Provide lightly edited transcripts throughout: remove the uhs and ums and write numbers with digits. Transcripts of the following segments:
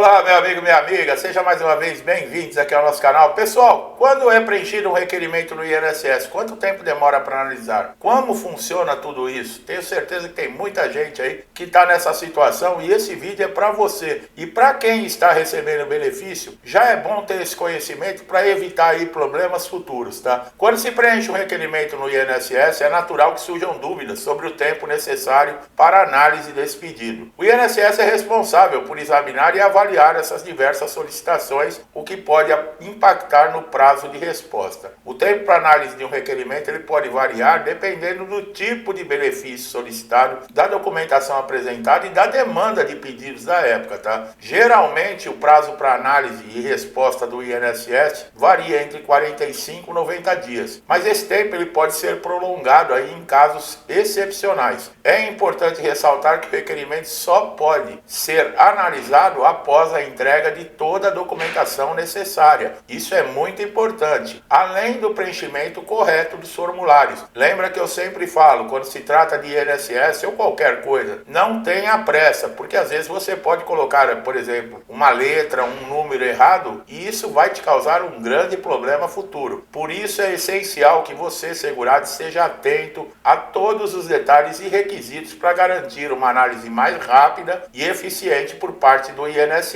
Olá, meu amigo, minha amiga, seja mais uma vez bem-vindos aqui ao nosso canal. Pessoal, quando é preenchido um requerimento no INSS, quanto tempo demora para analisar? Como funciona tudo isso? Tenho certeza que tem muita gente aí que está nessa situação e esse vídeo é para você. E para quem está recebendo benefício, já é bom ter esse conhecimento para evitar aí problemas futuros, tá? Quando se preenche um requerimento no INSS, é natural que surjam dúvidas sobre o tempo necessário para análise desse pedido. O INSS é responsável por examinar e avaliar essas diversas solicitações, o que pode impactar no prazo de resposta. O tempo para análise de um requerimento ele pode variar dependendo do tipo de benefício solicitado, da documentação apresentada e da demanda de pedidos da época, tá? Geralmente o prazo para análise e resposta do INSS varia entre 45 e 90 dias, mas esse tempo ele pode ser prolongado aí em casos excepcionais. É importante ressaltar que o requerimento só pode ser analisado após a entrega de toda a documentação necessária. Isso é muito importante, além do preenchimento correto dos formulários. Lembra que eu sempre falo, quando se trata de INSS ou qualquer coisa, não tenha pressa, porque às vezes você pode colocar, por exemplo, uma letra, um número errado, e isso vai te causar um grande problema futuro. Por isso é essencial que você, segurado, esteja atento a todos os detalhes e requisitos para garantir uma análise mais rápida e eficiente por parte do INSS.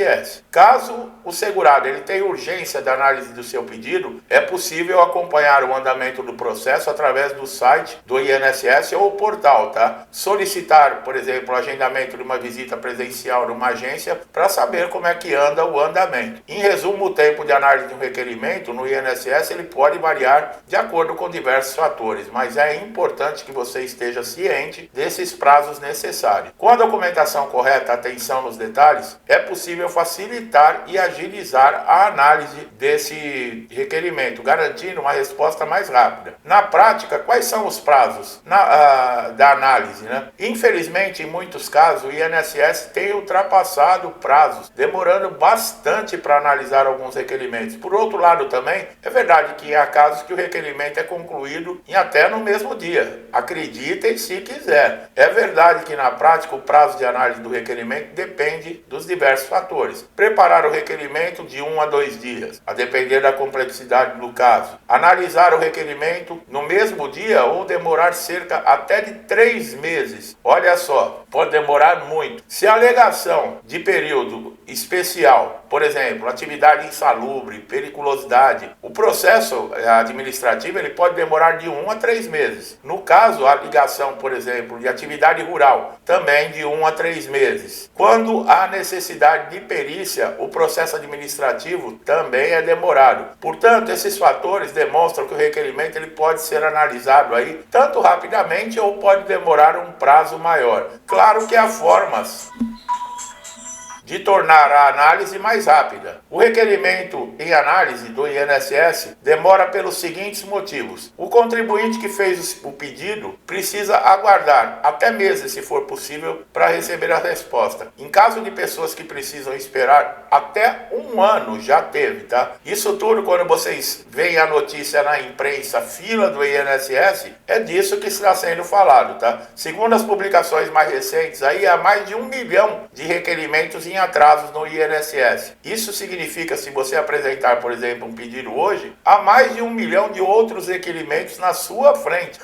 Caso o segurado ele tenha urgência da análise do seu pedido, é possível acompanhar o andamento do processo através do site do INSS ou portal, tá? Solicitar, por exemplo, o agendamento de uma visita presencial numa agência para saber como é que anda o andamento. Em resumo, o tempo de análise de um requerimento no INSS ele pode variar de acordo com diversos fatores, mas é importante que você esteja ciente desses prazos necessários. Com a documentação correta, atenção nos detalhes, é possível facilitar e agilizar a análise desse requerimento, garantindo uma resposta mais rápida. Na prática, quais são os prazos da análise, né? Infelizmente, em muitos casos, o INSS tem ultrapassado prazos, demorando bastante para analisar alguns requerimentos. Por outro lado, também, é verdade que há casos que o requerimento é concluído até no mesmo dia. Acreditem se quiser. É verdade que, na prática, o prazo de análise do requerimento depende dos diversos fatores. Preparar o requerimento de 1 a 2 dias, a depender da complexidade do caso. Analisar o requerimento no mesmo dia ou demorar cerca até de 3 meses. Olha só, pode demorar muito. Se a alegação de período especial, por exemplo, atividade insalubre, periculosidade, o processo administrativo ele pode demorar de 1 a 3 meses. No caso, a ligação, por exemplo, de atividade rural, também de 1 a 3 meses. Quando há necessidade de perícia, o processo administrativo também é demorado. Portanto, esses fatores demonstram que o requerimento ele pode ser analisado aí tanto rapidamente ou pode demorar um prazo maior. Claro que há formas de tornar a análise mais rápida. O requerimento em análise do INSS demora pelos seguintes motivos. O contribuinte que fez o pedido precisa aguardar até meses, se for possível, para receber a resposta. Em caso de pessoas que precisam esperar até 1 ano, já teve, tá? Isso tudo, quando vocês veem a notícia na imprensa, fila do INSS, é disso que está sendo falado, tá? Segundo as publicações mais recentes, aí há mais de 1 milhão de requerimentos em atrasos no INSS. Isso significa, se você apresentar, por exemplo, um pedido hoje, há mais de 1 milhão de outros requerimentos na sua frente.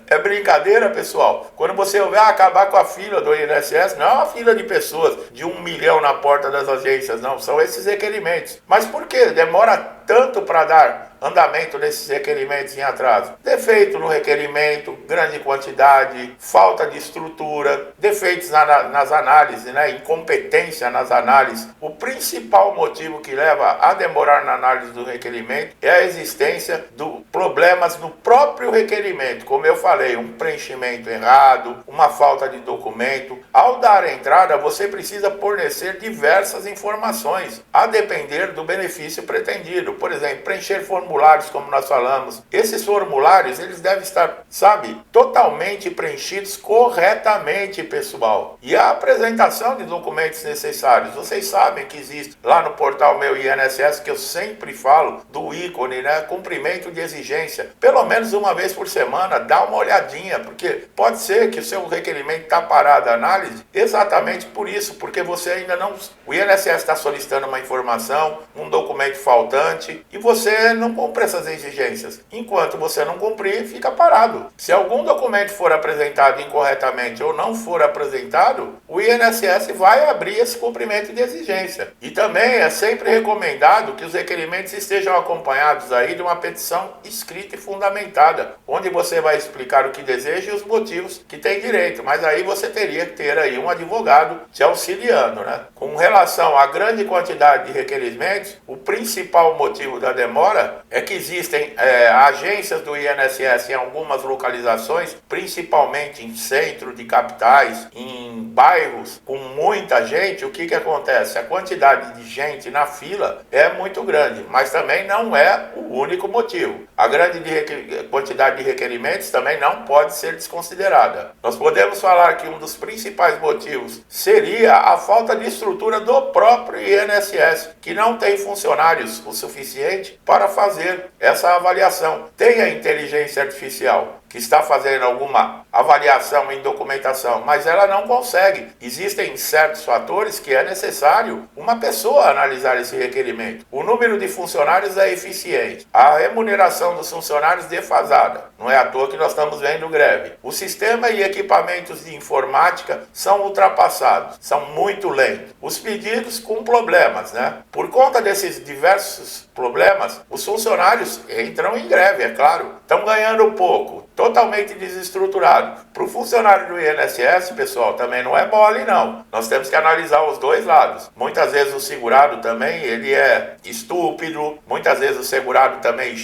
É brincadeira, pessoal? Quando você vai acabar com a fila do INSS, não é uma fila de pessoas de 1 milhão na porta das agências, não, são esses requerimentos. Mas por que demora tanto para dar andamento desses requerimentos em atraso? Defeito no requerimento, grande quantidade, falta de estrutura, defeitos nas análises, né? Incompetência nas análises. O principal motivo que leva a demorar na análise do requerimento é a existência de problemas no próprio requerimento. Como eu falei, um preenchimento errado, uma falta de documento. Ao dar a entrada, você precisa fornecer diversas informações, a depender do benefício pretendido. por exemplo, preencher formulários, como nós falamos. Esses formulários, eles devem estar, sabe, totalmente preenchidos corretamente, pessoal. E a apresentação de documentos necessários. Vocês sabem que existe lá no portal Meu INSS, que eu sempre falo do ícone, né? Cumprimento de exigência. Pelo menos uma vez por semana, dá uma olhadinha, porque pode ser que o seu requerimento está parado a análise exatamente por isso, porque você ainda não... O INSS está solicitando uma informação, um documento faltante, e você não cumpre essas exigências. Enquanto você não cumprir, fica parado. Se algum documento for apresentado incorretamente ou não for apresentado, o INSS vai abrir esse cumprimento de exigência. E também é sempre recomendado que os requerimentos estejam acompanhados aí de uma petição escrita e fundamentada, onde você vai explicar o que deseja e os motivos que tem direito. Mas aí você teria que ter aí um advogado te auxiliando, né? Com relação à grande quantidade de requerimentos, o principal motivo da demora é que existem agências do INSS em algumas localizações, principalmente em centro de capitais, em bairros com muita gente. O que acontece? A quantidade de gente na fila é muito grande, mas também não é o único motivo. A grande quantidade de requerimentos também não pode ser desconsiderada. Nós podemos falar que um dos principais motivos seria a falta de estrutura do próprio INSS, que não tem funcionários o suficiente para fazer essa avaliação. Tem a inteligência artificial que está fazendo alguma avaliação em documentação, mas ela não consegue. Existem certos fatores que é necessário uma pessoa analisar esse requerimento. O número de funcionários é eficiente, a remuneração dos funcionários defasada. Não é à toa que nós estamos vendo greve. O sistema e equipamentos de informática são ultrapassados, são muito lentos. Os pedidos com problemas, né? Por conta desses diversos problemas, os funcionários entram em greve, é claro. Estão ganhando pouco, totalmente desestruturado. Para o funcionário do INSS, pessoal, também não é mole, não. Nós temos que analisar os dois lados. Muitas vezes o segurado também, ele é estúpido. Muitas vezes o segurado também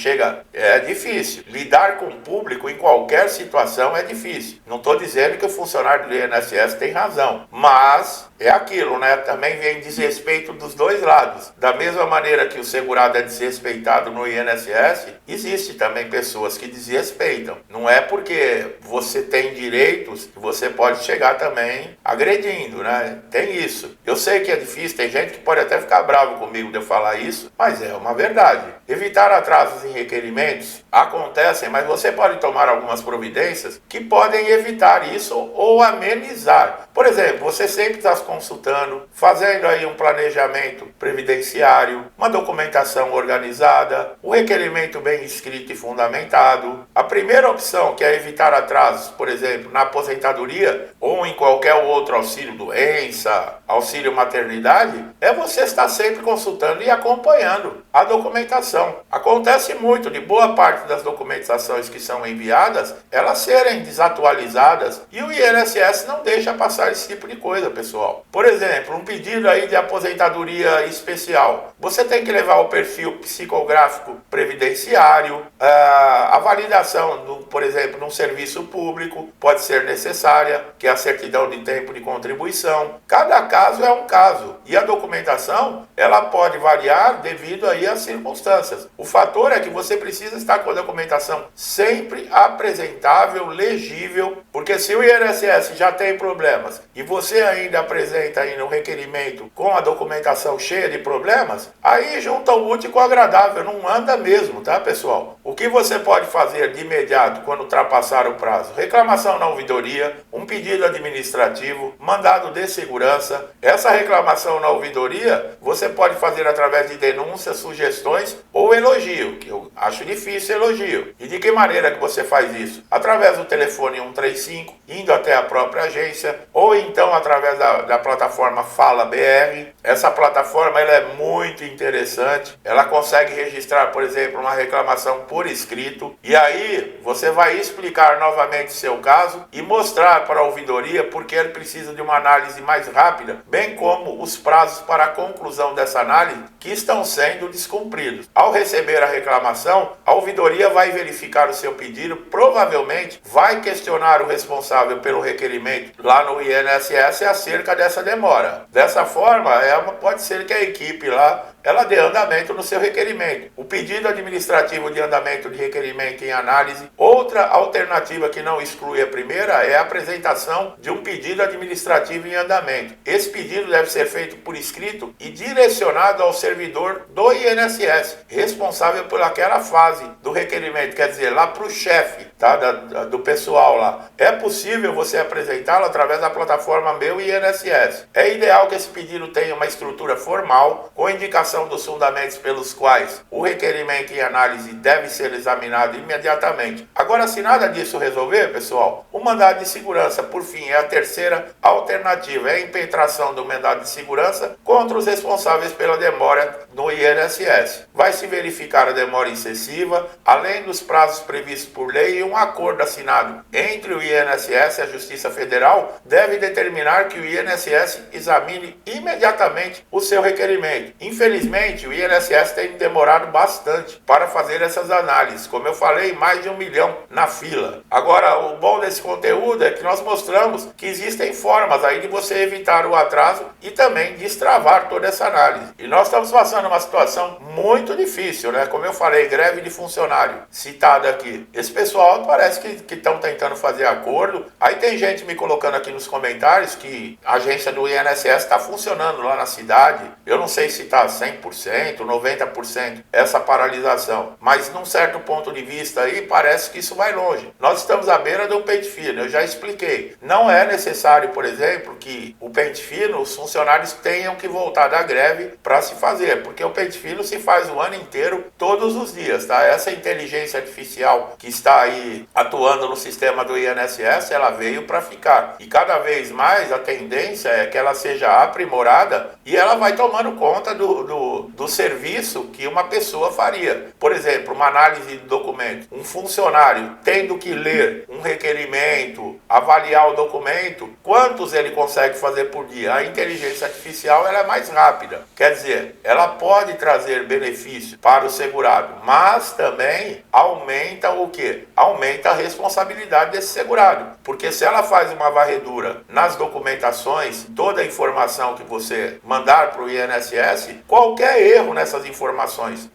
é difícil. Lidar com o público em qualquer situação é difícil. Não estou dizendo que o funcionário do INSS tem razão, mas é aquilo, né? Também vem desrespeito dos dois lados. Da mesma maneira que o segurado é desrespeitado no INSS, existe também pessoas que desrespeitam. Não é porque você tem direitos que você pode chegar também agredindo, né? Tem isso. Eu sei que é difícil, tem gente que pode até ficar bravo comigo de eu falar isso, mas é uma verdade. Evitar atrasos em requerimentos acontecem, mas você pode tomar algumas providências que podem evitar isso ou amenizar. Por exemplo, você sempre está consultando, fazendo aí um planejamento previdenciário, uma documentação organizada, um requerimento bem escrito e fundamentado. A primeira opção, que é evitar atrasos, por exemplo, na aposentadoria ou em qualquer outro auxílio doença, auxílio maternidade, é você estar sempre consultando e acompanhando a documentação. Acontece muito de boa parte das documentações que são enviadas, elas serem desatualizadas, e o INSS não deixa passar esse tipo de coisa, pessoal. Por exemplo, um pedido aí de aposentadoria especial. Você tem que levar o perfil psicográfico previdenciário, a validação, por exemplo, num serviço público pode ser necessária, que é a certidão de tempo de contribuição. Cada caso é um caso, e a documentação, ela pode variar devido aí às circunstâncias. O fator é que você precisa estar com a documentação sempre apresentável, legível, porque se o INSS já tem problemas e você ainda apresenta aí no requerimento com a documentação cheia de problemas, aí junta o útil com o agradável, não anda mesmo, tá, pessoal? O que você pode fazer de imediato quando ultrapassar o prazo? Reclamação na ouvidoria, um pedido administrativo, mandado de segurança. Essa reclamação na ouvidoria você pode fazer através de denúncias, sugestões ou elogio, que eu acho difícil elogio. E de que maneira que você faz isso? Através do telefone 135, indo até a própria agência, ou então através da plataforma Fala BR. Essa plataforma ela é muito interessante, ela consegue registrar, por exemplo, uma reclamação por escrito, e aí você vai explicar novamente o seu caso e mostrar para a ouvidoria porque ele precisa de uma análise mais rápida, bem como os prazos para a conclusão dessa análise que estão sendo descumpridos. Ao receber a reclamação, a ouvidoria vai verificar o seu pedido, provavelmente vai questionar o responsável pelo requerimento lá no INSS acerca dessa demora. Dessa forma, pode ser que a equipe lá ela dê andamento no seu requerimento. O pedido administrativo de andamento de requerimento em análise, outra alternativa que não exclui a primeira é a apresentação de um pedido administrativo em andamento. Esse pedido deve ser feito por escrito e direcionado ao servidor do INSS, responsável por aquela fase do requerimento, quer dizer, lá para o chefe, tá, do pessoal lá. É possível você apresentá-lo através da plataforma Meu INSS. É ideal que esse pedido tenha uma estrutura formal, com indicação dos fundamentos pelos quais o requerimento em análise deve ser examinado imediatamente. Agora, se nada disso resolver, pessoal, o mandado de segurança, por fim, é a terceira alternativa, é a impetração do mandado de segurança contra os responsáveis pela demora no INSS. Vai se verificar a demora excessiva, além dos prazos previstos por lei, e um acordo assinado entre o INSS e a Justiça Federal deve determinar que o INSS examine imediatamente o seu requerimento. Infelizmente, o INSS tem demorado bastante para fazer essas análises. Como eu falei, mais de 1 milhão na fila. Agora, o bom desse conteúdo é que nós mostramos que existem formas aí de você evitar o atraso e também destravar toda essa análise. E nós estamos passando uma situação muito difícil, né? Como eu falei, greve de funcionário, citada aqui. Esse pessoal parece que estão tentando fazer acordo. Aí tem gente me colocando aqui nos comentários que a agência do INSS está funcionando lá na cidade. Eu não sei se está 100%, 90% essa paralisação, mas num certo ponto de vista aí parece que isso vai longe. Nós estamos à beira do pente fino, eu já expliquei. Não é necessário, por exemplo, que o pente fino, os funcionários tenham que voltar da greve para se fazer, porque o pente fino se faz o ano inteiro, todos os dias, tá? Essa inteligência artificial que está aí atuando no sistema do INSS, ela veio para ficar. E cada vez mais a tendência é que ela seja aprimorada e ela vai tomando conta do serviço que uma pessoa faria. Por exemplo, uma análise de documento. Um funcionário tendo que ler um requerimento, avaliar o documento, quantos ele consegue fazer por dia? A inteligência artificial ela é mais rápida. Quer dizer, ela pode trazer benefício para o segurado, mas também aumenta o quê? Aumenta a responsabilidade desse segurado. Porque se ela faz uma varredura nas documentações, toda a informação que você mandar para o INSS, qualquer erro nessas informações,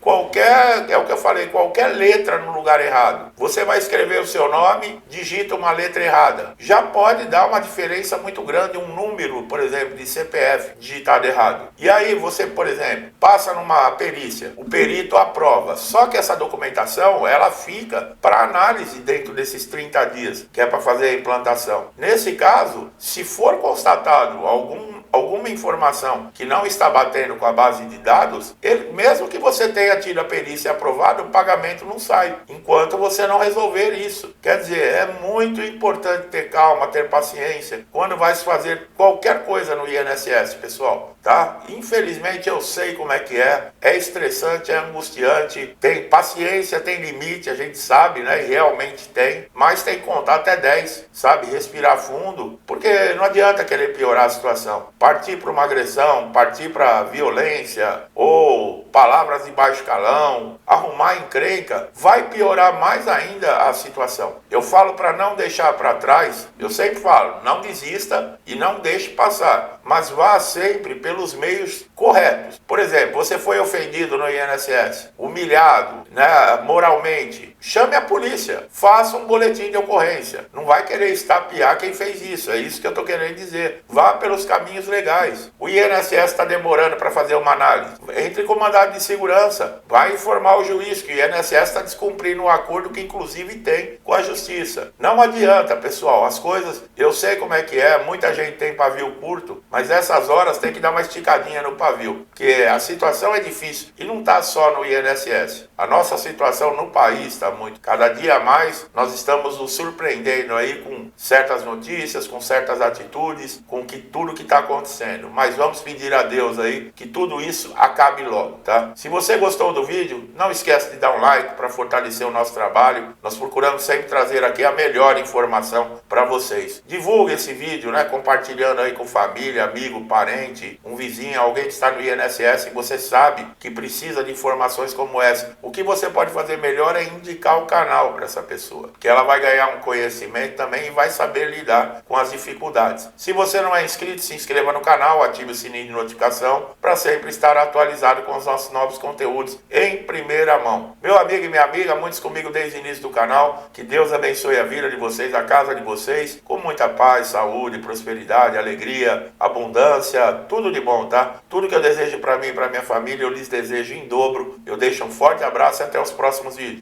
é o que eu falei, qualquer letra no lugar errado, você vai escrever o seu nome, digita uma letra errada, já pode dar uma diferença muito grande, um número, por exemplo, de CPF digitado errado. E aí você, por exemplo, passa numa perícia, o perito aprova, só que essa documentação, ela fica para análise dentro desses 30 dias, que é para fazer a implantação. Nesse caso, se for constatado alguma informação que não está batendo com a base de dados, mesmo que você tenha tido a perícia aprovada, o pagamento não sai, enquanto você não resolver isso. Quer dizer, é muito importante ter calma, ter paciência, quando vai se fazer qualquer coisa no INSS, pessoal, tá? Infelizmente eu sei como é que é estressante, é angustiante, tem paciência, tem limite, a gente sabe, né? E realmente tem, mas tem que contar até 10, sabe? Respirar fundo, porque não adianta querer piorar a situação. Partir para uma agressão, partir para violência ou palavras de baixo calão, arrumar encrenca, vai piorar mais ainda a situação. Eu falo para não deixar para trás, eu sempre falo, não desista e não deixe passar, mas vá sempre pelos meios corretos. Por exemplo, você foi ofendido no INSS, humilhado, né, moralmente, chame a polícia, faça um boletim de ocorrência. Não vai querer estapear quem fez isso, é isso que eu estou querendo dizer. Vá pelos caminhos legais. O INSS está demorando para fazer uma análise. Entre com mandado de segurança, vai informar o juiz que o INSS está descumprindo um acordo que inclusive tem com a justiça. Não adianta, pessoal, as coisas, eu sei como é que é, muita gente tem pavio curto, mas essas horas tem que dar uma esticadinha no pavio, porque a situação é difícil e não está só no INSS. A nossa situação no país está muito. Cada dia mais nós estamos nos surpreendendo aí com certas notícias, com certas atitudes, com tudo que está acontecendo. Mas vamos pedir a Deus aí que tudo isso acabe logo, tá? Se você gostou do vídeo, não esquece de dar um like para fortalecer o nosso trabalho. Nós procuramos sempre trazer aqui a melhor informação para vocês. Divulgue esse vídeo, né? Compartilhando aí com família, amigo, parente, um vizinho, alguém que está no INSS e você sabe que precisa de informações como essa. O que você pode fazer melhor é indicar o canal para essa pessoa, que ela vai ganhar um conhecimento também e vai saber lidar com as dificuldades. Se você não é inscrito, se inscreva no canal, ative o sininho de notificação para sempre estar atualizado com os nossos nossos novos conteúdos em primeira mão. Meu amigo e minha amiga, muitos comigo desde o início do canal, que Deus abençoe a vida de vocês, a casa de vocês, com muita paz, saúde, prosperidade, alegria, abundância, tudo de bom, tá? Tudo que eu desejo para mim e para minha família, eu lhes desejo em dobro. Eu deixo um forte abraço e até os próximos vídeos.